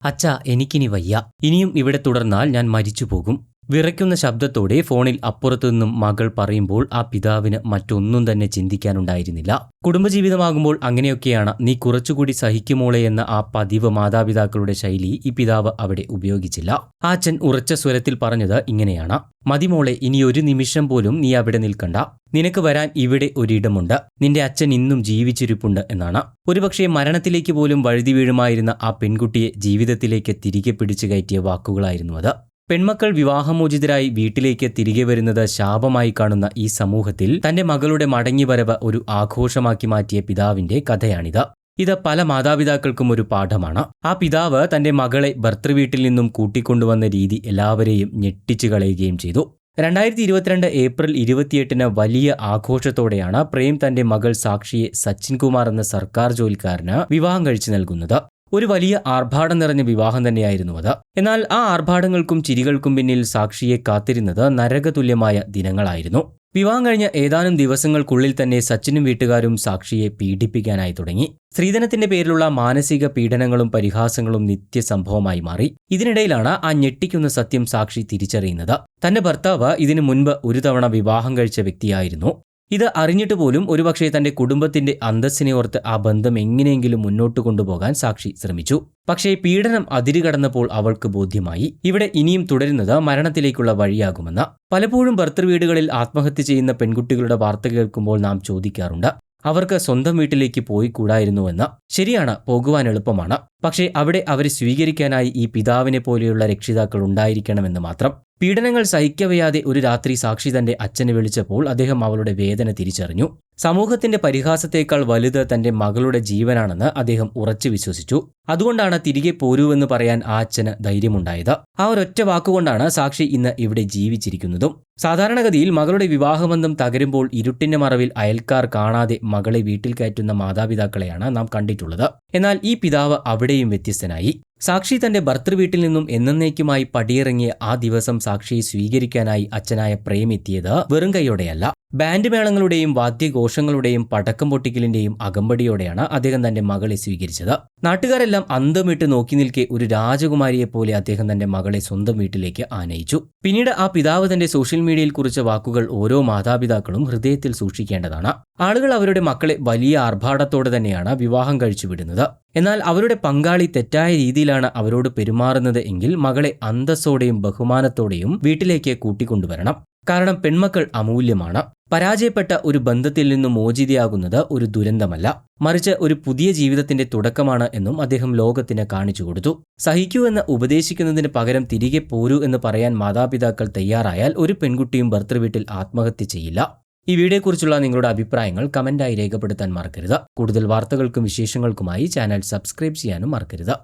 അച്ഛാ, എനിക്കിനി വയ്യ. ഇനിയും ഇവിടെ തുടർന്നാൽ ഞാൻ മരിച്ചു പോകും. വിറയ്ക്കുന്ന ശബ്ദത്തോടെ ഫോണിൽ അപ്പുറത്തുനിന്നും മകൾ പറയുമ്പോൾ ആ പിതാവിന് മറ്റൊന്നും തന്നെ ചിന്തിക്കാനുണ്ടായിരുന്നില്ല. കുടുംബജീവിതമാകുമ്പോൾ അങ്ങനെയൊക്കെയാണ്. നീ കുറച്ചുകൂടി സഹിക്കുമോളെ എന്ന ആ പതിവ് മാതാപിതാക്കളുടെ ശൈലി ഈ പിതാവ് അവിടെ ഉപയോഗിച്ചില്ല. ആ അച്ഛൻ ഉറച്ച സ്വരത്തിൽ പറഞ്ഞത് ഇങ്ങനെയാണ്: മതിമോളെ, ഇനി ഒരു നിമിഷം പോലും നീ അവിടെ നിൽക്കണ്ട. നിനക്ക് വരാൻ ഇവിടെ ഒരിടമുണ്ട്. നിന്റെ അച്ഛൻ ഇന്നും ജീവിച്ചിരിപ്പുണ്ട് എന്നാണ്. ഒരുപക്ഷെ മരണത്തിലേക്ക് പോലും വഴുതി വീഴുമായിരുന്ന ആ പെൺകുട്ടിയെ ജീവിതത്തിലേക്ക് തിരികെ പിടിച്ചു കയറ്റിയ വാക്കുകളായിരുന്നു അത്. പെൺമക്കൾ വിവാഹമോചിതരായി വീട്ടിലേക്ക് തിരികെ വരുന്നത് ശാപമായി കാണുന്ന ഈ സമൂഹത്തിൽ തന്റെ മകളുടെ മടങ്ങിവരവ് ഒരു ആഘോഷമാക്കി മാറ്റിയ പിതാവിന്റെ കഥയാണിത്. ഇത് പല മാതാപിതാക്കൾക്കും ഒരു പാഠമാണ്. ആ പിതാവ് തന്റെ മകളെ ഭർതൃവീട്ടിൽ നിന്നും കൂട്ടിക്കൊണ്ടുവന്ന രീതി എല്ലാവരെയും ഞെട്ടിച്ചു കളയുകയും ചെയ്തു. 2022 ഏപ്രിൽ 28 വലിയ ആഘോഷത്തോടെയാണ് പ്രേം തന്റെ മകൾ സാക്ഷിയെ സച്ചിൻ കുമാർ എന്ന സർക്കാർ ജോലിക്കാരന് വിവാഹം കഴിച്ചു നൽകുന്നത്. ഒരു വലിയ ആർഭാടം നിറഞ്ഞ വിവാഹം തന്നെയായിരുന്നു അത്. എന്നാൽ ആ ആർഭാടങ്ങൾക്കും ചിരികൾക്കും പിന്നിൽ സാക്ഷിയെ കാത്തിരുന്നത് നരകതുല്യമായ ദിനങ്ങളായിരുന്നു. വിവാഹം കഴിഞ്ഞ ഏതാനും ദിവസങ്ങൾക്കുള്ളിൽ തന്നെ സച്ചിനും വീട്ടുകാരും സാക്ഷിയെ പീഡിപ്പിക്കാനായി തുടങ്ങി. സ്ത്രീധനത്തിന്റെ പേരിലുള്ള മാനസിക പീഡനങ്ങളും പരിഹാസങ്ങളും നിത്യസംഭവമായി മാറി. ഇതിനിടയിലാണ് ആ ഞെട്ടിക്കുന്ന സത്യം സാക്ഷി തിരിച്ചറിയുന്നത്. തന്റെ ഭർത്താവ് ഇതിനു മുൻപ് ഒരു തവണ വിവാഹം കഴിച്ച വ്യക്തിയായിരുന്നു. ഇത് അറിഞ്ഞിട്ട് പോലും ഒരുപക്ഷെ തന്റെ കുടുംബത്തിന്റെ അന്തസ്സിനെ ഓർത്ത് ആ ബന്ധം എങ്ങനെയെങ്കിലും മുന്നോട്ട് കൊണ്ടുപോകാൻ സാക്ഷി ശ്രമിച്ചു. പക്ഷേ പീഡനം അതിരുകടന്നപ്പോൾ അവൾക്ക് ബോധ്യമായി, ഇവിടെ ഇനിയും തുടരുന്നത് മരണത്തിലേക്കുള്ള വഴിയാകുമെന്ന്. പലപ്പോഴും ഭർതൃവീടുകളിൽ ആത്മഹത്യ ചെയ്യുന്ന പെൺകുട്ടികളുടെ വാർത്ത കേൾക്കുമ്പോൾ നാം ചോദിക്കാറുണ്ട്, അവർക്ക് സ്വന്തം വീട്ടിലേക്ക് പോയി കൂടായിരുന്നുവെന്ന്. ശരിയാണ്, പോകുവാൻ എളുപ്പമാണ്. പക്ഷേ അവിടെ അവരെ സ്വീകരിക്കാനായി ഈ പിതാവിനെ പോലെയുള്ള രക്ഷിതാക്കൾ ഉണ്ടായിരിക്കണമെന്ന് മാത്രം. പീഡനങ്ങൾ സഹിക്കവയ്യാതെ ഒരു രാത്രി സാക്ഷി തന്റെ അച്ഛനെ വിളിച്ചപ്പോൾ അദ്ദേഹം അവളുടെ വേദന തിരിച്ചറിഞ്ഞു. സമൂഹത്തിന്റെ പരിഹാസത്തേക്കാൾ വലുത് തന്റെ മകളുടെ ജീവനാണെന്ന് അദ്ദേഹം ഉറച്ചു വിശ്വസിച്ചു. അതുകൊണ്ടാണ് തിരികെ പോരൂവെന്ന് പറയാൻ ആ അച്ഛന് ധൈര്യമുണ്ടായത്. ആ ഒരൊറ്റ വാക്കുകൊണ്ടാണ് സാക്ഷി ഇന്ന് ഇവിടെ ജീവിച്ചിരിക്കുന്നതും. സാധാരണഗതിയിൽ മകളുടെ വിവാഹബന്ധം തകരുമ്പോൾ ഇരുട്ടിന്റെ മറവിൽ അയൽക്കാർ കാണാതെ മകളെ വീട്ടിൽ കയറ്റുന്ന മാതാപിതാക്കളെയാണ് നാം കണ്ടിട്ടുള്ളത്. എന്നാൽ ഈ പിതാവ് അവിടെയും വ്യത്യസ്തനായി. സാക്ഷി തന്റെ ഭർതൃവീട്ടിൽ നിന്നും എന്നേക്കുമായി പടിയിറങ്ങിയ ആ ദിവസം സാക്ഷിയെ സ്വീകരിക്കാനായി അച്ഛനായ പ്രേം എത്തിയത് വെറും കൈയോടെയല്ല. ബാൻഡ് മേളങ്ങളുടെയും വാദ്യഘോഷങ്ങളുടെയും പടക്കം പൊട്ടിക്കലിന്റെയും അകമ്പടിയോടെയാണ് അദ്ദേഹം തന്റെ മകളെ സ്വീകരിച്ചത്. നാട്ടുകാരെല്ലാം അന്തം വിട്ട് നോക്കി നിൽക്കെ ഒരു രാജകുമാരിയെപ്പോലെ അദ്ദേഹം തന്റെ മകളെ സ്വന്തം വീട്ടിലേക്ക് ആനയിച്ചു. പിന്നീട് ആ പിതാവ് തന്റെ സോഷ്യൽ മീഡിയയിൽ കുറിച്ച വാക്കുകൾ ഓരോ മാതാപിതാക്കളും ഹൃദയത്തിൽ സൂക്ഷിക്കേണ്ടതാണ്. ആളുകൾ അവരുടെ മക്കളെ വലിയ ആർഭാടത്തോടെ തന്നെയാണ് വിവാഹം കഴിച്ചു വിടുന്നത്. എന്നാൽ അവരുടെ പങ്കാളി തെറ്റായ രീതിയിലാണ് അവരോട് പെരുമാറുന്നത് എങ്കിൽ മകളെ അന്തസ്സോടെയും ബഹുമാനത്തോടെയും വീട്ടിലേക്ക് കൂട്ടിക്കൊണ്ടുവരണം. കാരണം പെൺമക്കൾ അമൂല്യമാണ്. പരാജയപ്പെട്ട ഒരു ബന്ധത്തിൽ നിന്നും മോചിതയാകുന്നത് ഒരു ദുരന്തമല്ല, മറിച്ച് ഒരു പുതിയ ജീവിതത്തിന്റെ തുടക്കമാണ് എന്നും അദ്ദേഹം ലോകത്തിന് കാണിച്ചു കൊടുത്തു. സഹിക്കൂ എന്ന് ഉപദേശിക്കുന്നതിന് പകരം തിരികെ പോരൂ എന്ന് പറയാൻ മാതാപിതാക്കൾ തയ്യാറായാൽ ഒരു പെൺകുട്ടിയും ഭർതൃവീട്ടിൽ ആത്മഹത്യ ചെയ്യില്ല. ഈ വീഡിയോയെക്കുറിച്ചുള്ള നിങ്ങളുടെ അഭിപ്രായങ്ങൾ കമന്റായി രേഖപ്പെടുത്താൻ മറക്കരുത്. കൂടുതൽ വാർത്തകൾക്കും വിശേഷങ്ങൾക്കുമായി ചാനൽ സബ്സ്ക്രൈബ് ചെയ്യാനും മറക്കരുത്.